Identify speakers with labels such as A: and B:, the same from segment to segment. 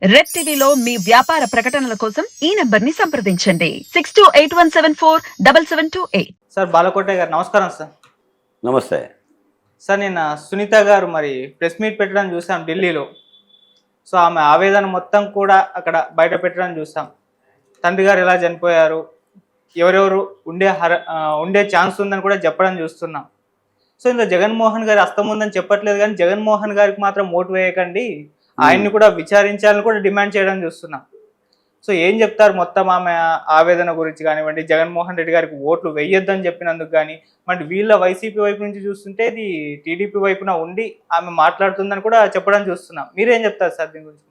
A: Red టీవీలో మీ వ్యాపార ప్రకటనల కోసం ఈ నంబర్ ని సంప్రదించండి 6281747728.
B: సార్ బాలకోటయ్య గారు నమస్కారం సార్.
C: నమస్తే
B: సార్ నిన్న సునీత గారు మరి ప్రెస్ మీట్ పెట్టడం చూసాం ఢిల్లీలో. సో ఆమె ఆవేదన మొత్తం కూడా అక్కడ బయట పెట్టడం చూసాం. తండ్రి గారు ఎలా చనిపోయారు, ఎవరెవరు ఉండే ఛాన్స్ ఉందని కూడా చెప్పడం చూస్తున్నాం. సో ఇందులో జగన్మోహన్ గారి హస్తం ఉందని చెప్పట్లేదు, కానీ జగన్మోహన్ గారికి మాత్రం ఓటు వేయకండి, ఆయన్ని కూడా విచారించాలని కూడా డిమాండ్ చేయడం చూస్తున్నాం. సో ఏం చెప్తారు మొత్తం ఆమె ఆవేదన గురించి కానివ్వండి, జగన్మోహన్ రెడ్డి గారికి ఓట్లు వేయొద్దని చెప్పినందుకు కానీ, మరి వీళ్ళ వైసీపీ వైపు నుంచి చూస్తుంటే ఇది టీడీపీ వైపున ఉండి ఆమె మాట్లాడుతుందని కూడా చెప్పడం చూస్తున్నాం. మీరేం చెప్తారు సార్ దీని గురించి?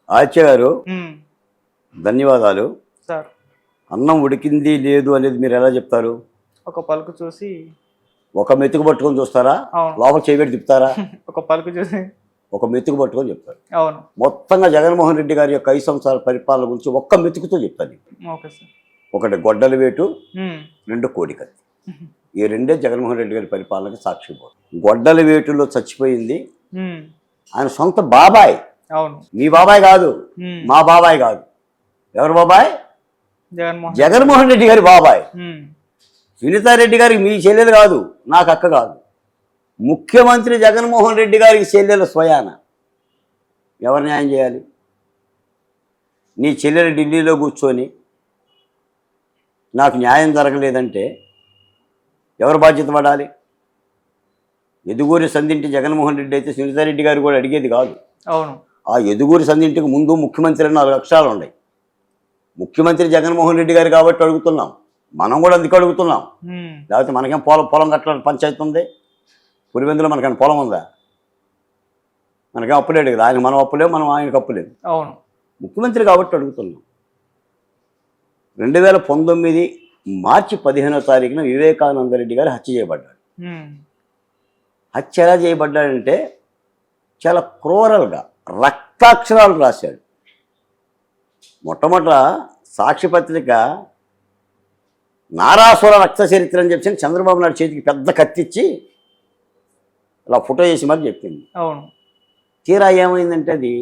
C: ఆచార్య గారు ధన్యవాదాలు
B: సార్.
C: అన్నం ఉడికింది లేదు అనేది మీరు ఎలా చెప్తారు?
B: ఒక పలుకు చూసి
C: ఒక మెతుకు పట్టుకొని చూస్తారా, లోపల చేయబెట్టి తిప్పుతారా?
B: ఒక పలుకు చూసి
C: ఒక మెతుకు పట్టుకొని చెప్తారు.
B: అవును,
C: మొత్తంగా జగన్మోహన్ రెడ్డి గారి యొక్క 5 సంవత్సరాల పరిపాలన గురించి ఒక్క మెతుకుతో చెప్తాను.
B: Okay sir.
C: ఒకటి గొడ్డల వేటు, 2 కోడికత్తి. ఈ రెండే జగన్మోహన్ రెడ్డి గారి పరిపాలనకి సాక్షిపోతుంది. గొడ్డల వేటులో చచ్చిపోయింది ఆయన సొంత బాబాయ్.
B: అవును,
C: మీ బాబాయ్ కాదు, మా బాబాయ్ కాదు. ఎవరు బాబాయ్? జగన్మోహన్ రెడ్డి గారి బాబాయ్. సునీతారెడ్డి గారికి మీ చెల్లెలు కాదు, నాకు అక్క కాదు. ముఖ్యమంత్రి జగన్మోహన్ రెడ్డి గారికి చెల్లెలు స్వయాన. ఎవరు న్యాయం చేయాలి? నీ చెల్లెలు ఢిల్లీలో కూర్చొని నాకు న్యాయం జరగలేదంటే ఎవరు బాధ్యత పడాలి? ఎదుగూరి సంధింటి జగన్మోహన్ రెడ్డి అయితే సునీతారెడ్డి గారు కూడా అడిగేది కాదు.
B: అవును,
C: ఆ ఎదుగూరి సంధింటికి ముందు ముఖ్యమంత్రి 4 అక్షరాలు ఉన్నాయి. ముఖ్యమంత్రి జగన్మోహన్ రెడ్డి గారు కాబట్టి అడుగుతున్నాం, మనం కూడా అందుకు అడుగుతున్నాం. లేకపోతే మనకేం పొలం కట్టాలని పంచాయతీ ఉంది? పులివెందులో మనకైనా పొలం ఉందా? మనకేం అప్పులేదు కదా, ఆయన మనం అప్పులేము, మనం ఆయనకు అప్పులేదు.
B: అవును,
C: ముఖ్యమంత్రి కాబట్టి అడుగుతున్నాం. 2019 మార్చి 15వ తారీఖున వివేకానంద రెడ్డి గారు హత్య చేయబడ్డాడు. హత్య ఎలా చేయబడ్డాడంటే చాలా క్రూరల్గా రక్తాక్షరాలు రాశాడు. మొట్టమొదట సాక్షిపత్రిక నారాసుర రక్త చరిత్ర అని చెప్పి చంద్రబాబు నాయుడు చేతికి పెద్ద కత్తిచ్చి అలా ఫోటో చేసి మరి చెప్పింది.
B: అవును,
C: తీరా ఏమైందంటే అది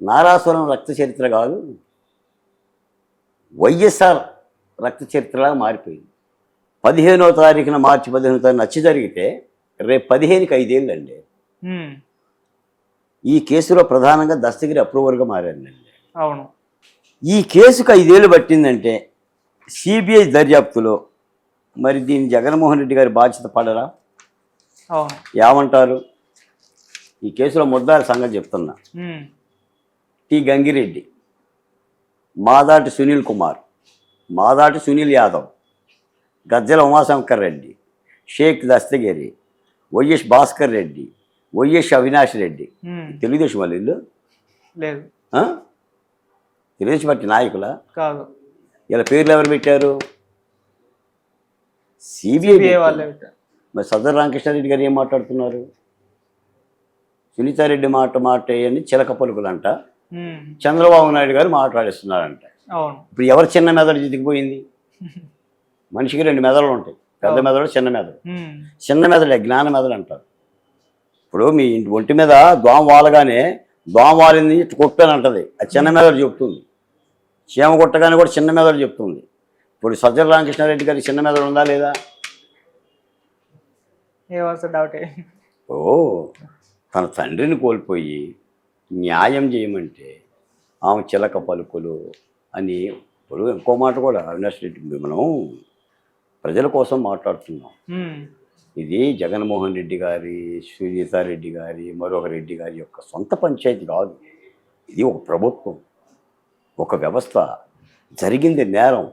C: నారాసురం రక్త చరిత్ర కాదు, వైఎస్ఆర్ రక్త చరిత్రలాగా మారిపోయింది. 15వ తారీఖున మార్చి 15వ తారీఖున హత్య జరిగితే రేపు 15కి 5 ఏళ్ళు అండి. ఈ కేసులో ప్రధానంగా దస్తగిరి అప్రూవర్గా మారారండి.
B: అవును,
C: ఈ కేసుకు 5 ఏళ్ళు పట్టిందంటే సిబిఐ దర్యాప్తులో మరి దీన్ని జగన్మోహన్ రెడ్డి గారి బాధ్యత పడరా? ఏమంటారు? ఈ కేసులో ముద్దాల సంగతి చెప్తున్నా. టి గంగిరెడ్డి, మాదాటి సునీల్ కుమార్, మాదాటి సునీల్ యాదవ్, గజ్జల ఉమాశంకర్ రెడ్డి, షేక్ దస్తగిరి, వైఎస్ భాస్కర్ రెడ్డి, వైఎస్ అవినాష్ రెడ్డి. తెలుగుదేశం వాళ్ళు ఇల్లు
B: లేదు,
C: తెలుగుదేశం పార్టీ నాయకులా
B: కాదు.
C: ఇలా పేర్లు ఎవరు పెట్టారు? సిబిఐ వాళ్ళే. మరి సదర్ రామకృష్ణారెడ్డి గారు ఏం మాట్లాడుతున్నారు? సునీతారెడ్డి మాట అని చిలక పలుకులంట, చంద్రబాబు నాయుడు గారు మాట్లాడిస్తున్నారంట. ఇప్పుడు ఎవరు చిన్న మెదడు దిగిపోయింది? మనిషికి 2 మెదడులు ఉంటాయి, పెద్ద మెదడు, చిన్న మెదడు. చిన్న మెదడే జ్ఞాన మెదడు అంటారు. ఇప్పుడు మీ ఇంటి ఒంటి మీద దోమ వాలగానే దోమ వాలింది కొట్టానంటది, అది చిన్న మెదడు చెప్తుంది. చీమ కొట్టగానే కూడా చిన్న మెదడు చెప్తుంది. ఇప్పుడు సజ్జల రామకృష్ణారెడ్డి గారికి చిన్న మెదడు ఉందా లేదా? తన తండ్రిని కోల్పోయి న్యాయం చేయమంటే ఆమె చిలక పలుకులు అని. ఇప్పుడు ఇంకో మాట కూడా, అవినాష్ రెడ్డి, మనం ప్రజల కోసం మాట్లాడుతున్నాం. ఇది జగన్మోహన్ రెడ్డి గారి, సునీతారెడ్డి గారి, మరొక రెడ్డి గారి యొక్క సొంత పంచాయతీ కాదు. ఇది ఒక ప్రభుత్వం, ఒక వ్యవస్థ. జరిగింది నేరం,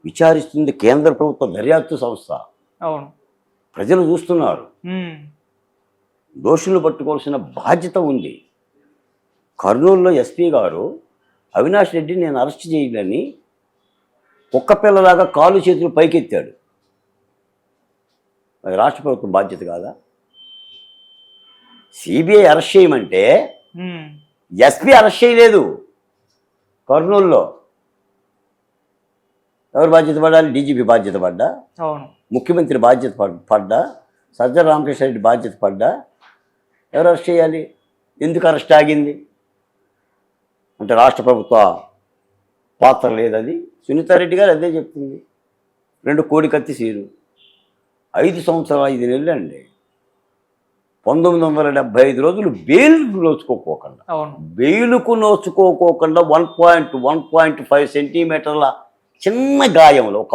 C: విచారిస్తుంది కేంద్ర ప్రభుత్వ దర్యాప్తు సంస్థ.
B: అవును,
C: ప్రజలు చూస్తున్నారు. దోషులు పట్టుకోవాల్సిన బాధ్యత ఉంది. కర్నూలులో ఎస్పీ గారు అవినాష్ రెడ్డి నేను అరెస్ట్ చేయాలని కుక్క పిల్లలాగా కాళ్ళు చేతులు పైకెత్తాడు. అది రాష్ట్ర ప్రభుత్వం బాధ్యత కాదా? సిబిఐ అరెస్ట్ చేయమంటే ఎస్పీ అరెస్ట్ చేయలేదు కర్నూలులో. ఎవరు బాధ్యత పడాలి? డీజీపీ బాధ్యత పడ్డా, ముఖ్యమంత్రి బాధ్యత పడ్డా, సజ్జల రామకృష్ణారెడ్డి బాధ్యత పడ్డా, ఎవరు అరెస్ట్ చేయాలి? ఎందుకు అరెస్ట్ ఆగింది? అంటే రాష్ట్ర ప్రభుత్వ పాత్ర లేదది. సునీతారెడ్డి గారు అదే చెప్తుంది. 2 కోడికత్తి సీరు 5 సంవత్సరాల 5 నెలలు అండి. 1975 రోజులు బెయిల్కు నోచుకోకుండా
B: అవును.
C: బెయిలుకు నోచుకోకుండా 1.5 సెంటీమీటర్ల చిన్న గాయంలో ఒక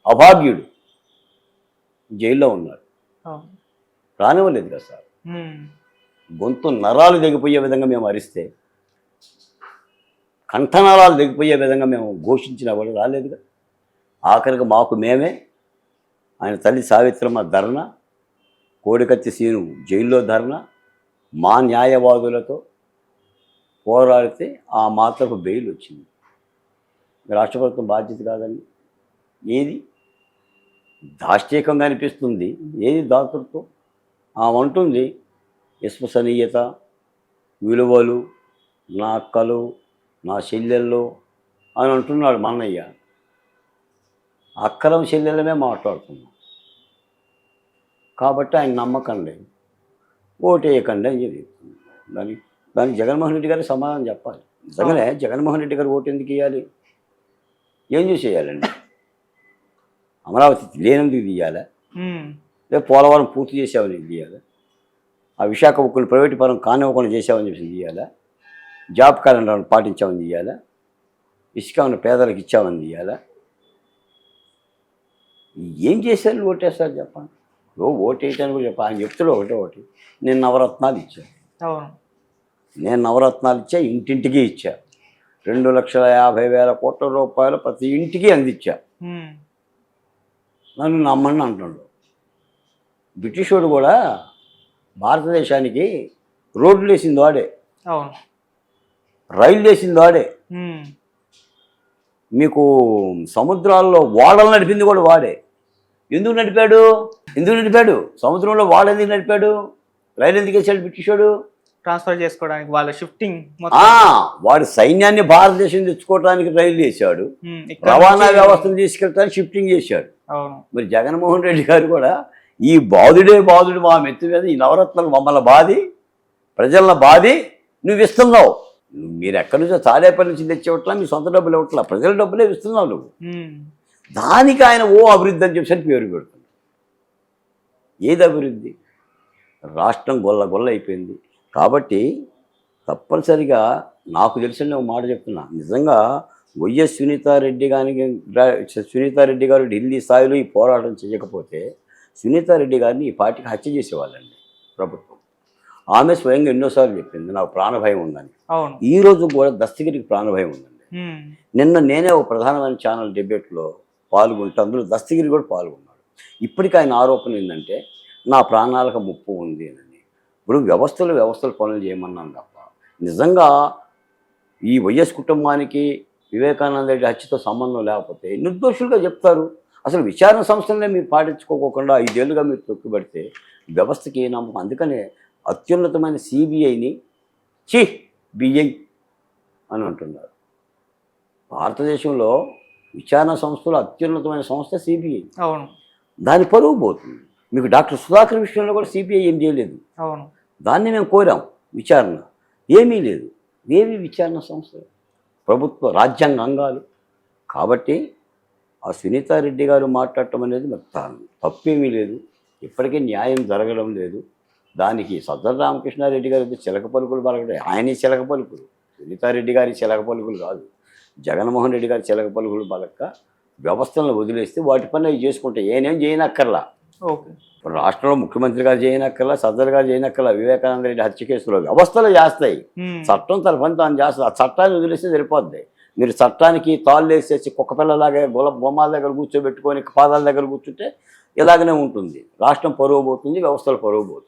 C: అభాగ్యుడు జైల్లో ఉన్నాడు.
B: అవును.
C: రానివ్వలేదు కదా సార్.
B: ఉమ్.
C: గొంతు నరాలు దిగిపోయే విధంగా మేము అరిస్తే, కంఠనరాలు దిగిపోయే విధంగా మేము ఘోషించిన వాళ్ళు రాలేదుగా. ఆఖరికి మాకు మేమే ఆయన తల్లి సావిత్రమ్మ ధర్నా, కోడికత్తి సీను జైల్లో ధర్నా, మా న్యాయవాదులతో పోరాడితే ఆ మాత్రకు బెయిల్ వచ్చింది. రాష్ట్ర ప్రభుత్వం బాధ్యత కాదండి. ఏది దాష్టీకంగా అనిపిస్తుంది, ఏది దాతృత్వం. ఆమె అంటుంది విశ్వసనీయత, విలువలు, నా అక్కలు, నా చెల్లెళ్ళు అని అంటున్నాడు మా అన్నయ్య. అక్కలం చెల్లెళ్ళమే మాట్లాడుతున్నాం కాబట్టి ఆయన నమ్మకండి, ఓటేయకండి అని చెప్పి దానికి జగన్మోహన్ రెడ్డి గారికి సమాధానం చెప్పాలి. నిజంగానే జగన్మోహన్ రెడ్డి గారు ఓటు ఎందుకు ఇవ్వాలి? ఏం చూసేయాలండి? అమరావతి లేనందుకు తీయాలా? లేదా పోలవరం పూర్తి చేసామని తీయాలా? ఆ విశాఖ ఉక్కులు ప్రైవేటు పరం కానివ్వకుండా చేసామని చెప్పి తీయాలా? జాబ్ క్యాలెండర్ను పాటించామని తీయాలా? ఇసుక ఉన్న పేదలకు ఇచ్చామని తీయాలా? ఏం చేశారు ఓటేస్తారు చెప్పండి. ఓటు వేయటానికి కూడా చెప్పాలి. ఆయన చెప్తాడు ఒకటి నేను నవరత్నాలు ఇచ్చాను.
B: అవును.
C: నేను నవరత్నాలు ఇచ్చా, ఇంటింటికి ఇచ్చా. 2,50,000 కోట్ల రూపాయలు ప్రతి ఇంటికి అందించా. నన్ను నమ్మని అంటున్నాడు. బ్రిటిష్ వాడు కూడా భారతదేశానికి రోడ్లు వేసింది వాడే,
B: అవును,
C: రైలు వేసింది వాడే, మీకు సముద్రాల్లో ఓడలు నడిపింది కూడా వాడే. ఎందుకు నడిపాడు? సముద్రంలో వాడు ఎందుకు నడిపాడు? రైలు ఎందుకు వేసాడు బ్రిటిష్ వాడు?
B: ట్రాన్స్ఫర్ చేసుకోవడానికి, వాళ్ళ షిఫ్టింగ్,
C: వాడి సైన్యాన్ని భారతదేశం తెచ్చుకోవడానికి రైలు వేశాడు, రవాణా వ్యవస్థను తీసుకెళ్ళడానికి షిఫ్టింగ్ చేశాడు. మరి జగన్మోహన్ రెడ్డి గారు కూడా ఈ బాధుడు మా మెత్తి మీద ఈ నవరత్నాలు మమ్మల్ని బాధి, ప్రజలను బాధి నువ్వు ఇస్తున్నావు. మీరు ఎక్కడి నుంచో తాడేపల్లి నుంచి తెచ్చేవట్లా, మీ సొంత డబ్బులు ఇవ్వట్లా, ప్రజల డబ్బులే ఇస్తున్నావు నువ్వు. దానికి ఆయన అభివృద్ధి అని చెప్పి పేరు పెడుతున్నాడు. ఏది అభివృద్ధి? రాష్ట్రం గొల్ల అయిపోయింది. కాబట్టి తప్పనిసరిగా నాకు తెలిసిన మాట చెప్తున్నా, నిజంగా వైఎస్ సునీతారెడ్డి గారు ఢిల్లీ స్థాయిలో ఈ పోరాటం చేయకపోతే సునీతారెడ్డి గారిని ఈ పార్టీకి హత్య చేసేవాళ్ళండి ప్రభుత్వం. ఆమె స్వయంగా ఎన్నోసార్లు చెప్పింది నాకు ప్రాణభయం ఉందని. ఈ రోజు కూడా దస్తగిరికి ప్రాణభయం ఉందండి. నిన్న నేనే ఒక ప్రధానమైన ఛానల్ డిబేట్లో పాల్గొంటే అందులో దస్తగిరి కూడా పాల్గొన్నాడు. ఇప్పటికీ ఆయన ఆరోపణ ఏంటంటే నా ప్రాణాలకు ముప్పు ఉంది అని. ఇప్పుడు వ్యవస్థలు పనులు చేయమన్నాను తప్ప నిజంగా ఈ వైఎస్ కుటుంబానికి వివేకానంద రెడ్డి హత్యతో సంబంధం లేకపోతే నిర్దోషులుగా చెప్తారు. అసలు విచారణ సంస్థలనే మీరు పాటించుకోకుండా 5 ఏళ్ళుగా మీరు తొక్కుబడితే వ్యవస్థకి ఏ నమ్మకం? అందుకనే అత్యున్నతమైన సిబిఐని బిఐ అని అంటున్నారు. భారతదేశంలో విచారణ సంస్థలో అత్యున్నతమైన సంస్థ సిబిఐ.
B: అవును.
C: దాని పరువు పోతుంది. మీకు డాక్టర్ సుధాకర్ విషయంలో కూడా సిబిఐ ఏం చేయలేదు.
B: అవును.
C: దాన్ని మేము కోరాం విచారణ, ఏమీ లేదు. ఏవి విచారణ సంస్థలు? ప్రభుత్వ రాజ్యాంగ అంగాలు. కాబట్టి ఆ సునీతారెడ్డి గారు మాట్లాడటం అనేది తప్పేమీ లేదు. ఇప్పటికీ న్యాయం జరగడం లేదు. దానికి సజ్జల రామకృష్ణారెడ్డి గారి చిలక పలుకులు పలకడం, ఆయన చిలక పలుకులు, సునీతారెడ్డి గారి చిలక పలుకులు కాదు, జగన్మోహన్ రెడ్డి గారి చిలక పలుకులు పలక వ్యవస్థలను వదిలేస్తే వాటి పని అవి చేసుకుంటే ఏనేం చేయనక్కర్లా.
B: ఓకే.
C: రాష్ట్రంలో ముఖ్యమంత్రి గారు చేయనక్కర్లా, సజ్జల గారు చేయనక్కర్లా. వివేకానంద రెడ్డి హత్య కేసులో వ్యవస్థలు చేస్తాయి, చట్టం తన పని తాను చేస్తుంది. ఆ చట్టాన్ని వదిలేస్తే సరిపోద్ది. మీరు చట్టానికి తాళ్ళు వేసేసి కుక్కపిల్లలాగే బొమ్మల దగ్గర కూర్చోబెట్టుకొని పాదాల దగ్గర కూర్చుంటే ఇలాగనే ఉంటుంది. రాష్ట్రం పరువు పోతుంది, వ్యవస్థలు పరువు పోతుంది.